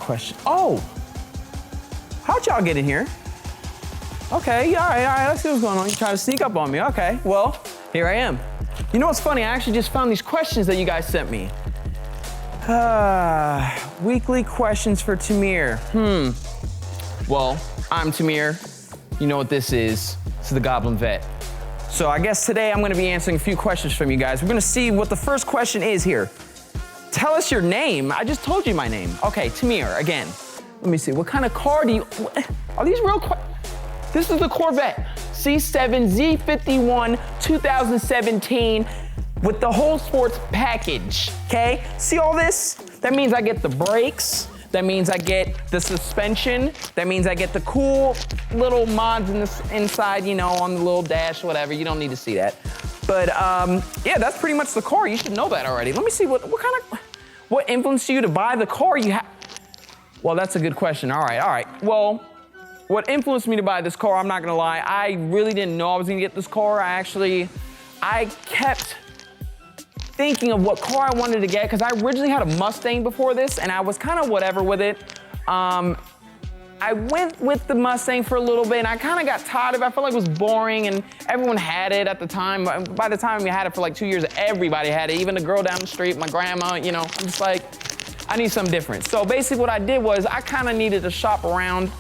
question? Oh, how'd y'all get in here? Okay, all right, let's see what's going on. You trying to sneak up on me, okay. Well, here I am. You know what's funny? I actually just found these questions that you guys sent me. Weekly questions for Tamir. Well, I'm Tamir. You know what this is. This is the Goblin Vet. So I guess today I'm gonna be answering a few questions from you guys. We're gonna see what the first question is here. Tell us your name. I just told you my name. Okay, Tamir, again. Let me see, what kind of car do you, are these real This is the Corvette C7 Z51 2017 with the whole sports package, okay? See all this? That means I get the brakes. That means I get the suspension. That means I get the cool little mods inside, you know, on the little dash, whatever. You don't need to see that. But yeah, that's pretty much the car. You should know that already. Let me see, what influenced you to buy the car you have? Well, that's a good question. All right. Well, what influenced me to buy this car, I'm not gonna lie, I really didn't know I was gonna get this car. I kept thinking of what car I wanted to get, because I originally had a Mustang before this, and I was kind of whatever with it. I went with the Mustang for a little bit, and I kind of got tired of it. I felt like it was boring, and everyone had it at the time. By the time we had it for like 2 years, everybody had it, even the girl down the street, my grandma, you know. I'm just like, I need something different. So basically what I did was I kind of needed to shop around.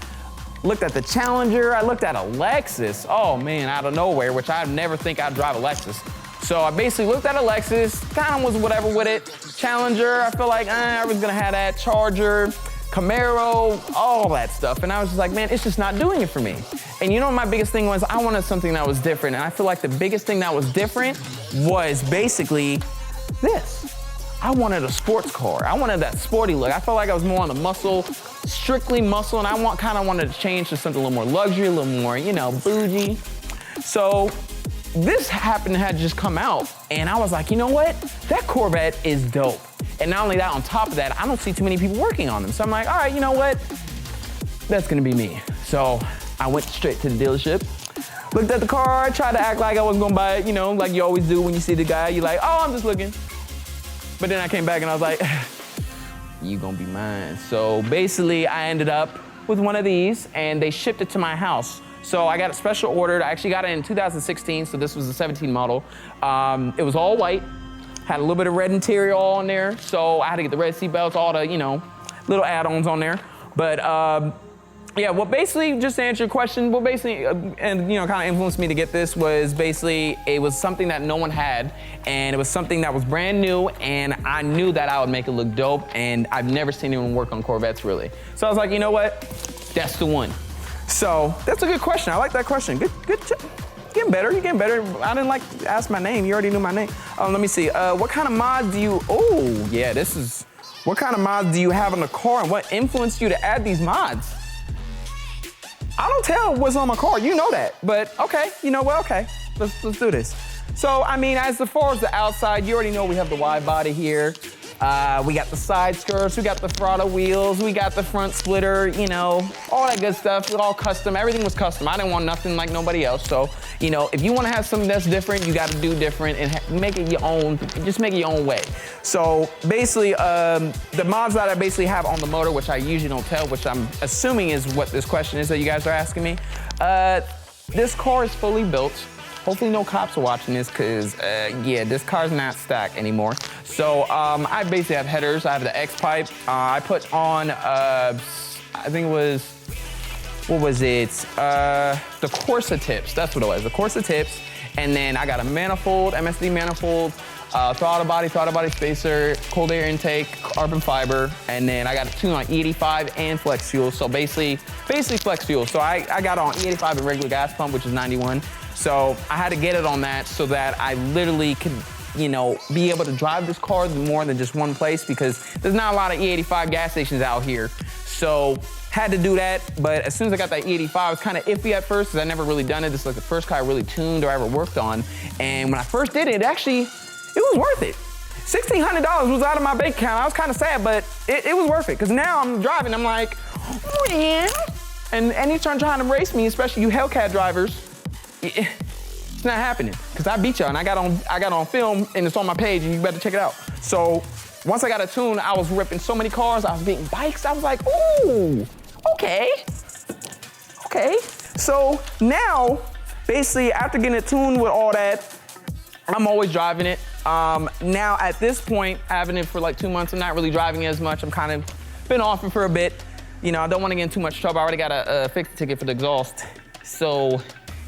Looked at the Challenger, I looked at a Lexus. Oh man, out of nowhere, which I'd never think I'd drive a Lexus. So I basically looked at a Lexus, kind of was whatever with it. Challenger, I feel like I was gonna have that. Charger, Camaro, all that stuff. And I was just like, man, it's just not doing it for me. And you know what my biggest thing was? I wanted something that was different. And I feel like the biggest thing that was different was basically this. I wanted a sports car. I wanted that sporty look. I felt like I was more on the muscle, strictly muscle, and I kind of wanted to change to something a little more luxury, a little more, you know, bougie. So this happened to have just come out, and I was like, you know what? That Corvette is dope. And not only that, on top of that, I don't see too many people working on them. So I'm like, all right, you know what? That's gonna be me. So I went straight to the dealership, looked at the car, tried to act like I wasn't gonna buy it, you know, like you always do when you see the guy. You're like, oh, I'm just looking. But then I came back and I was like, you gonna be mine. So basically I ended up with one of these, and they shipped it to my house. So I got it special ordered. I actually got it in 2016, so this was a 17 model. It was all white, had a little bit of red interior all on there. So I had to get the red seat belts, all the, you know, little add-ons on there. But yeah, well, basically, just to answer your question, what basically, and you know, kind of influenced me to get this was basically, it was something that no one had, and it was something that was brand new, and I knew that I would make it look dope, and I've never seen anyone work on Corvettes, really. So I was like, you know what? That's the one. So that's a good question. I like that question. Good. Getting better. You're getting better. I didn't like to ask my name. You already knew my name. Let me see. What kind of mods do you? Oh, yeah. This is. What kind of mods do you have on the car, and what influenced you to add these mods? I don't tell what's on my car. You know that. But okay. You know what? Okay. Let's do this. So I mean, as far as the outside, you already know we have the wide body here. We got the side skirts, we got the throttle wheels, we got the front splitter, you know, all that good stuff. All custom, everything was custom. I didn't want nothing like nobody else. So, you know, if you want to have something that's different, you got to do different and make it your own, just make it your own way. So basically, the mods that I basically have on the motor, which I usually don't tell, which I'm assuming is what this question is that you guys are asking me. This car is fully built. Hopefully no cops are watching this, because yeah, this car's not stock anymore. So I basically have headers. I have the X-pipe. I put on, I think it was, what was it? The Corsa tips, that's what it was, the Corsa tips. And then I got a manifold, MSD manifold, throttle body spacer, cold air intake, carbon fiber, and then I got a tune on E85 and flex fuel. So basically flex fuel. So I got on E85 and regular gas pump, which is 91. So I had to get it on that so that I literally could, you know, be able to drive this car more than just one place, because there's not a lot of E85 gas stations out here. So had to do that, but as soon as I got that E85, I was kind of iffy at first because I never really done it. This is like the first car I really tuned or ever worked on. And when I first did it, it was worth it. $1,600 was out of my bank account. I was kind of sad, but it was worth it, because now I'm driving, I'm like, oh yeah. And anytime trying to race me, especially you Hellcat drivers, it's not happening, because I beat y'all, and I got on film, and it's on my page, and you better check it out. So once I got it tuned, I was ripping so many cars. I was getting bikes. I was like, ooh, okay. Okay. So now, basically, after getting it tuned with all that, I'm always driving it. Now at this point, having it for like 2 months, I'm not really driving it as much. I'm kind of been off it for a bit. You know, I don't want to get in too much trouble. I already got a fixed ticket for the exhaust. So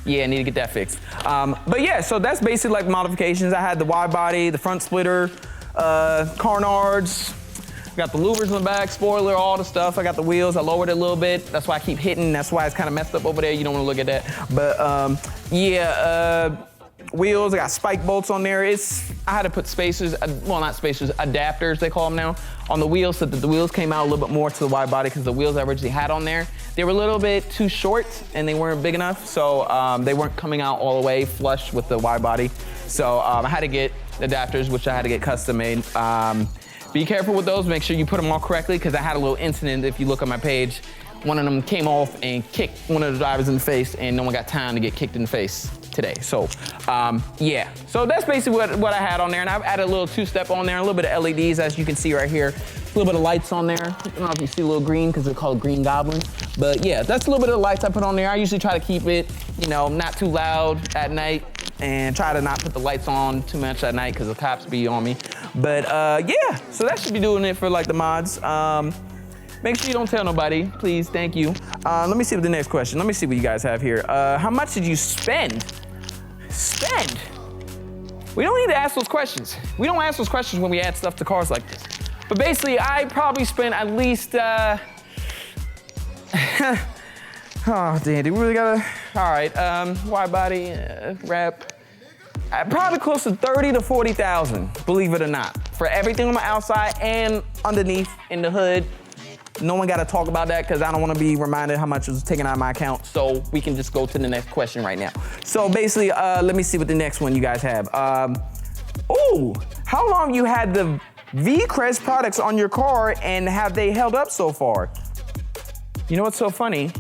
yeah, I need to get that fixed. But yeah, so that's basically like modifications. I had the wide body, the front splitter, carnards, got the louvers in the back, spoiler, all the stuff. I got the wheels, I lowered it a little bit. That's why I keep hitting. That's why it's kind of messed up over there. You don't want to look at that. But yeah, wheels, I got spike bolts on there. I had to put spacers, well, not spacers, adapters, they call them now, on the wheels so that the wheels came out a little bit more to the wide body because the wheels I originally had on there, they were a little bit too short and they weren't big enough. So they weren't coming out all the way flush with the wide body. So I had to get adapters, which I had to get custom made. Be careful with those, make sure you put them all correctly because I had a little incident, if you look on my page, one of them came off and kicked one of the drivers in the face and no one got time to get kicked in the face today. So yeah, so that's basically what I had on there, and I've added a little two-step on there, a little bit of LEDs as you can see right here, a little bit of lights on there. I don't know if you see a little green because they're called green goblins, but yeah, that's a little bit of the lights I put on there. I usually try to keep it, you know, not too loud at night and try to not put the lights on too much at night because the cops be on me. But yeah, so that should be doing it for like the mods. Make sure you don't tell nobody, please, thank you. Let me see what the next question, let me see what you guys have here. How much did you spend? Spend? We don't need to ask those questions. We don't ask those questions when we add stuff to cars like this. But basically, I probably spent at least, oh, damn, do we really gotta, all right, wide body, wrap. Probably close to 30 to 40,000, believe it or not. For everything on the outside and underneath in the hood. No one got to talk about that because I don't want to be reminded how much was taken out of my account. So we can just go to the next question right now. So basically, let me see what the next one you guys have. Ooh, how long you had the V-Crest products on your car and have they held up so far? You know what's so funny?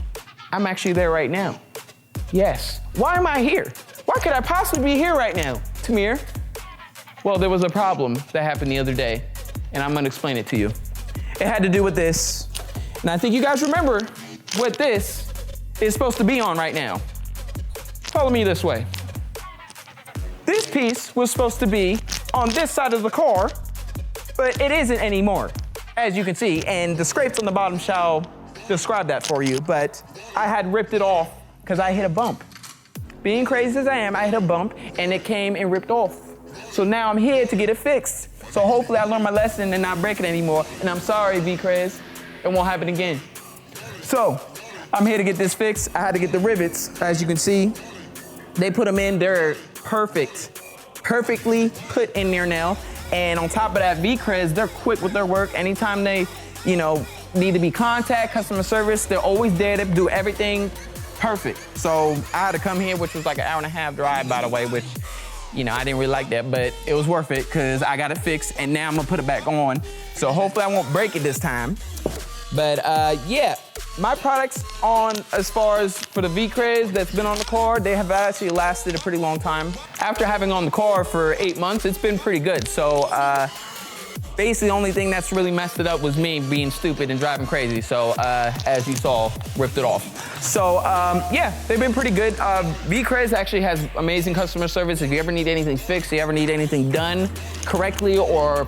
I'm actually there right now. Yes. Why am I here? Why could I possibly be here right now, Tamir? Well, there was a problem that happened the other day, and I'm gonna explain it to you. It had to do with this. And I think you guys remember what this is supposed to be on right now. Follow me this way. This piece was supposed to be on this side of the car, but it isn't anymore, as you can see. And the scrapes on the bottom shall describe that for you, but I had ripped it off because I hit a bump. Being crazy as I am, I hit a bump and it came and ripped off. So now I'm here to get it fixed. So hopefully I learned my lesson and not break it anymore. And I'm sorry, V-Crez, it won't happen again. So I'm here to get this fixed. I had to get the rivets, as you can see. They put them in, they're perfectly put in there now. And on top of that, V-Crez, they're quick with their work. Anytime they, you know, need to be contact, customer service, they're always there to do everything perfect. So I had to come here, which was like an hour and a half drive, by the way, which, you know, I didn't really like that, but it was worth it because I got it fixed and now I'm gonna put it back on. So hopefully I won't break it this time. But yeah, my products on, as far as for the V-Crez that's been on the car, they have actually lasted a pretty long time. After having on the car for 8 months, it's been pretty good. So basically the only thing that's really messed it up was me being stupid and driving crazy. So as you saw, ripped it off. So yeah, they've been pretty good. V-Crez actually has amazing customer service. If you ever need anything fixed, if you ever need anything done correctly or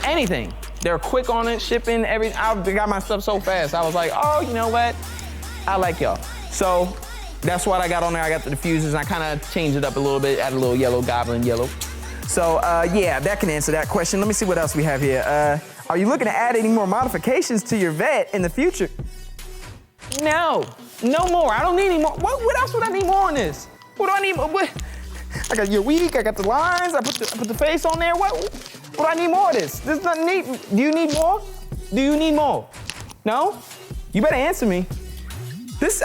anything, they're quick on it, shipping, everything. I got my stuff so fast. I was like, oh, you know what? I like y'all. So that's what I got on there. I got the diffusers and I kind of changed it up a little bit, added a little yellow, goblin yellow. So yeah, that can answer that question. Let me see what else we have here. Are you looking to add any more modifications to your Vette in the future? No, no more. I don't need any more. What else would I need more on this? What do I need? What? I got your weak, I got the lines, I put the face on there. What do I need more of this? This doesn't need, do you need more? Do you need more? No? You better answer me. This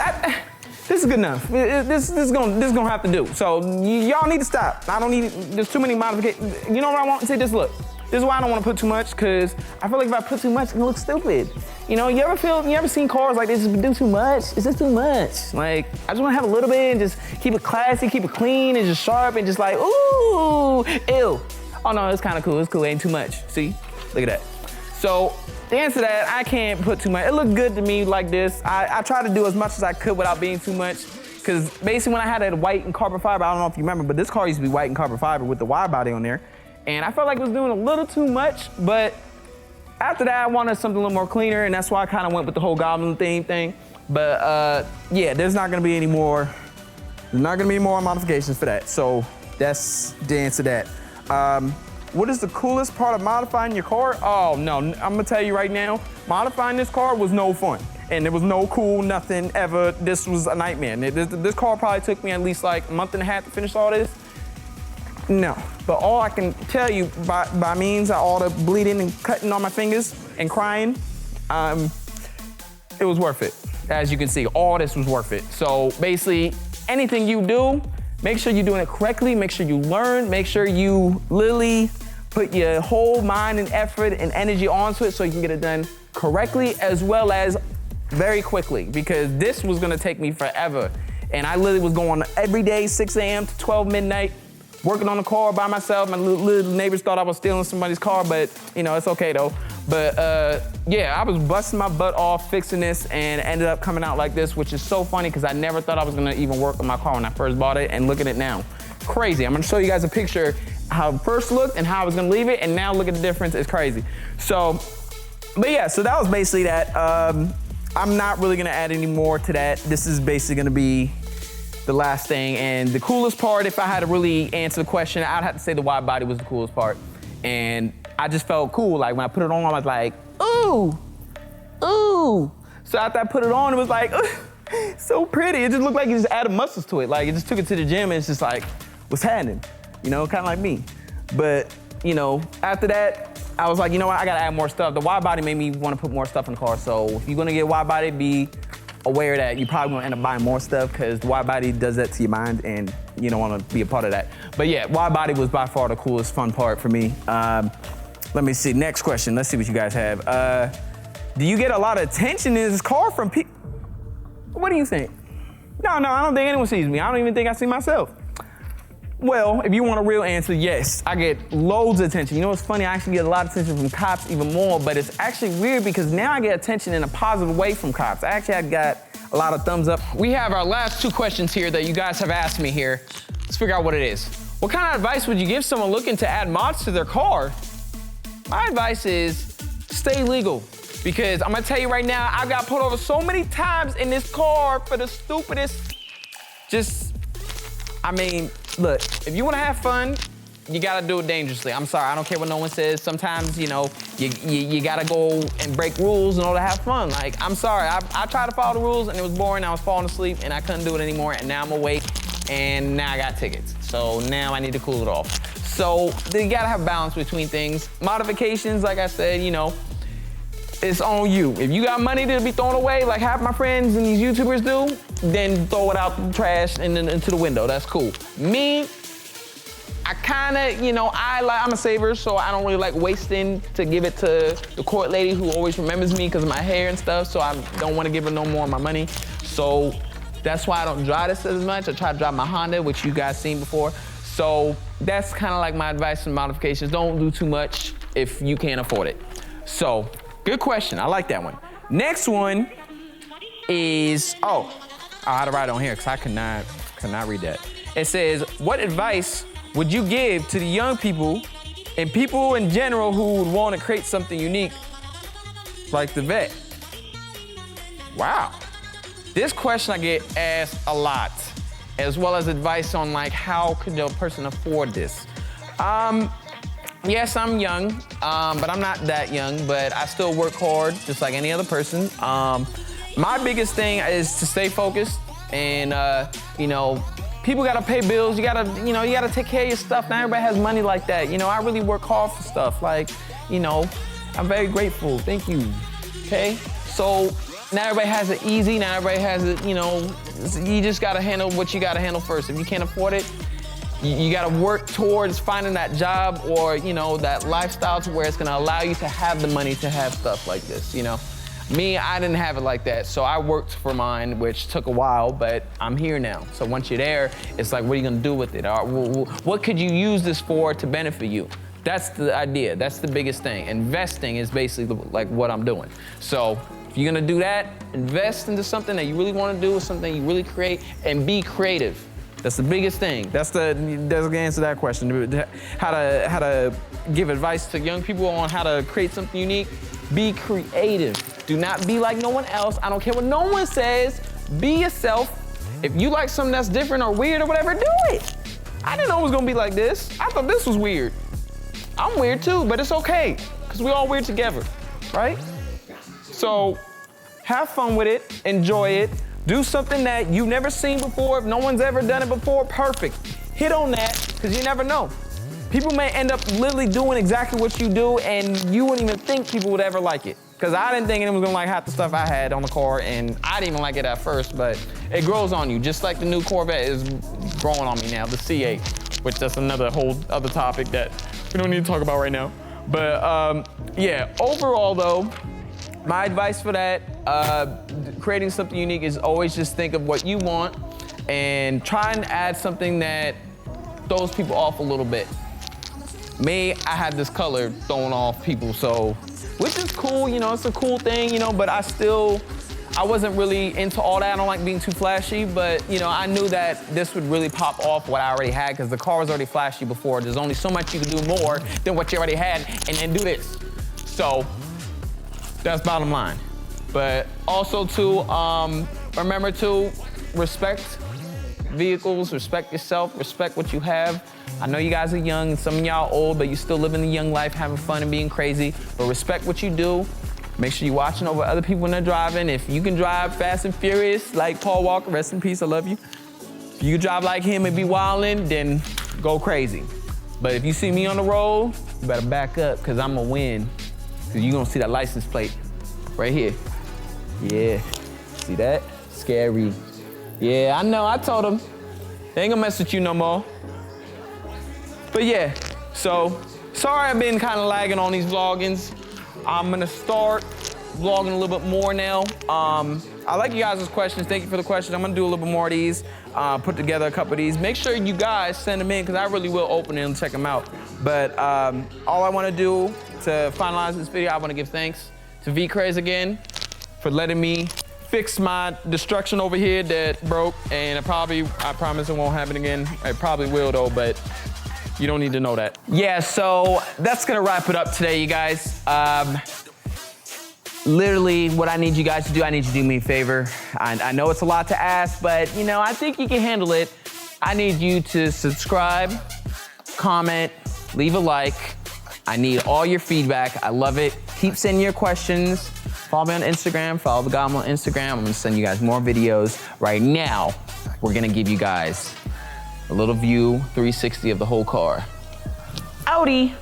is good enough. This is gonna have to do. So y'all need to stop. I don't need, there's too many modifications. You know what I want? See this, look. This is why I don't want to put too much, because I feel like if I put too much, it's gonna look stupid. You know, you ever seen cars like this do too much? Is this too much? Like, I just wanna have a little bit and just keep it classy, keep it clean, and just sharp, and just like, ooh, ew. Oh no, it's kinda cool, it's cool, ain't too much. See, look at that. So the answer to that, I can't put too much. It looked good to me like this. I tried to do as much as I could without being too much. Because basically when I had that white and carbon fiber, I don't know if you remember, but this car used to be white and carbon fiber with the wide body on there. And I felt like it was doing a little too much, but after that, I wanted something a little more cleaner, and that's why I kind of went with the whole goblin theme thing. But yeah, there's not gonna be any more modifications for that. So that's the answer to that. What is the coolest part of modifying your car? Oh no, I'm gonna tell you right now, modifying this car was no fun. And there was no cool, nothing ever. This was a nightmare. This car probably took me at least like a month and a half to finish all this. No, but all I can tell you by means of all the bleeding and cutting on my fingers and crying, it was worth it. As you can see, all this was worth it. So basically, anything you do, make sure you're doing it correctly, make sure you learn, make sure you literally put your whole mind and effort and energy onto it so you can get it done correctly as well as very quickly, because this was gonna take me forever. And I literally was going every day, 6 a.m. to 12 midnight, working on the car by myself. My little neighbors thought I was stealing somebody's car, but you know, it's okay though. But yeah, I was busting my butt off fixing this and ended up coming out like this, which is so funny because I never thought I was gonna even work on my car when I first bought it, and look at it now. Crazy. I'm gonna show you guys a picture how it first looked and how I was gonna leave it, and now look at the difference, it's crazy. So, but yeah, so that was basically that. I'm not really gonna add any more to that. This is basically gonna be the last thing. And the coolest part, if I had to really answer the question, I'd have to say the wide body was the coolest part. And I just felt cool. Like when I put it on, I was like, ooh, ooh. So after I put it on, it was like, so pretty. It just looked like you just added muscles to it. Like it just took it to the gym and it's just like, what's happening? You know, kind of like me. But, you know, after that, I was like, you know what, I gotta add more stuff. The wide body made me wanna put more stuff in the car. So if you're gonna get a wide body, be aware that you're probably gonna end up buying more stuff because the wide body does that to your mind and you don't wanna be a part of that. But yeah, wide body was by far the coolest, fun part for me. Let me see, next question. Let's see what you guys have. Do you get a lot of attention in this car from people? What do you think? No, I don't think anyone sees me. I don't even think I see myself. Well, if you want a real answer, yes, I get loads of attention. You know what's funny? I actually get a lot of attention from cops even more, but it's actually weird because now I get attention in a positive way from cops. Actually, I got a lot of thumbs up. We have our last 2 questions here that you guys have asked me here. Let's figure out what it is. What kind of advice would you give someone looking to add mods to their car? My advice is stay legal. Because I'm gonna tell you right now, I got pulled over so many times in this car for the stupidest, I mean, look, if you wanna have fun, you gotta do it dangerously. I'm sorry, I don't care what no one says. Sometimes, you know, you gotta go and break rules in order to have fun. Like, I'm sorry, I tried to follow the rules and it was boring, I was falling asleep and I couldn't do it anymore, and now I'm awake and now I got tickets. So now I need to cool it off. So you gotta have balance between things. Modifications, like I said, you know, it's on you. If you got money to be thrown away, like half my friends and these YouTubers do, then throw it out the trash and then into the window. That's cool. Me, I kinda, you know, I'm a saver, so I don't really like wasting to give it to the court lady who always remembers me because of my hair and stuff, so I don't want to give her no more of my money. So that's why I don't drive this as much. I try to drive my Honda, which you guys seen before. So that's kind of like my advice and modifications. Don't do too much if you can't afford it. So, good question, I like that one. Next one is, I had to write it on here because I could not read that. It says, what advice would you give to the young people and people in general who would want to create something unique like the Vet? Wow. This question I get asked a lot, as well as advice on like how could a person afford this. Yes, I'm young, but I'm not that young, but I still work hard just like any other person. My biggest thing is to stay focused and, you know, people gotta pay bills, you gotta take care of your stuff. Not everybody has money like that. You know, I really work hard for stuff. Like, you know, I'm very grateful, thank you, okay? So, not everybody has it easy, not everybody has it, you know, you just gotta handle what you gotta handle first. If you can't afford it, you gotta work towards finding that job or, you know, that lifestyle to where it's gonna allow you to have the money to have stuff like this, you know? Me, I didn't have it like that, so I worked for mine, which took a while, but I'm here now. So once you're there, it's like, what are you gonna do with it? Or what could you use this for to benefit you? That's the idea. That's the biggest thing. Investing is basically like what I'm doing. So if you're gonna do that, invest into something that you really want to do, something you really create, and be creative. That's the biggest thing. That's the answer to that question. How to give advice to young people on how to create something unique. Be creative. Do not be like no one else. I don't care what no one says. Be yourself. If you like something that's different or weird or whatever, do it. I didn't know it was gonna be like this. I thought this was weird. I'm weird too, but it's okay, because we all weird together, right? So have fun with it, enjoy it. Do something that you've never seen before. If no one's ever done it before, perfect. Hit on that, because you never know. People may end up literally doing exactly what you do, and you wouldn't even think people would ever like it. Because I didn't think anyone was gonna like half the stuff I had on the car, and I didn't even like it at first, but it grows on you, just like the new Corvette is growing on me now, the C8, which that's another whole other topic that we don't need to talk about right now. But yeah, overall though, my advice for that, creating something unique is always just think of what you want and try and add something that throws people off a little bit. Me, I had this color throwing off people, so, which is cool, you know, it's a cool thing, you know, but I wasn't really into all that. I don't like being too flashy, but, you know, I knew that this would really pop off what I already had, because the car was already flashy before. There's only so much you can do more than what you already had, and then do this. So, that's bottom line. But also too, remember to respect vehicles, respect yourself, respect what you have. I know you guys are young, some of y'all old, but you still living the young life, having fun and being crazy. But respect what you do. Make sure you're watching over other people when they're driving. If you can drive fast and furious, like Paul Walker, rest in peace, I love you. If you can drive like him and be wildin', then go crazy. But if you see me on the road, you better back up, because I'm gonna win. Because you're gonna see that license plate right here. Yeah, see that? Scary. Yeah, I know, I told him. They ain't gonna mess with you no more. But yeah, so, sorry I've been kind of lagging on these vloggings. I'm gonna start vlogging a little bit more now. I like you guys' questions. Thank you for the questions. I'm gonna do a little bit more of these, put together a couple of these. Make sure you guys send them in, because I really will open it and check them out. But all I wanna do to finalize this video, I wanna give thanks to V-Craze again for letting me fix my destruction over here that broke, and I promise it won't happen again. It probably will though, but you don't need to know that. Yeah, so that's gonna wrap it up today, you guys. Literally, what I need you guys to do, I need you to do me a favor. I know it's a lot to ask, but you know, I think you can handle it. I need you to subscribe, comment, leave a like. I need all your feedback. I love it. Keep sending your questions. Follow me on Instagram, follow the Goblin on Instagram. I'm gonna send you guys more videos. Right now, we're gonna give you guys a little view 360 of the whole car. Audi.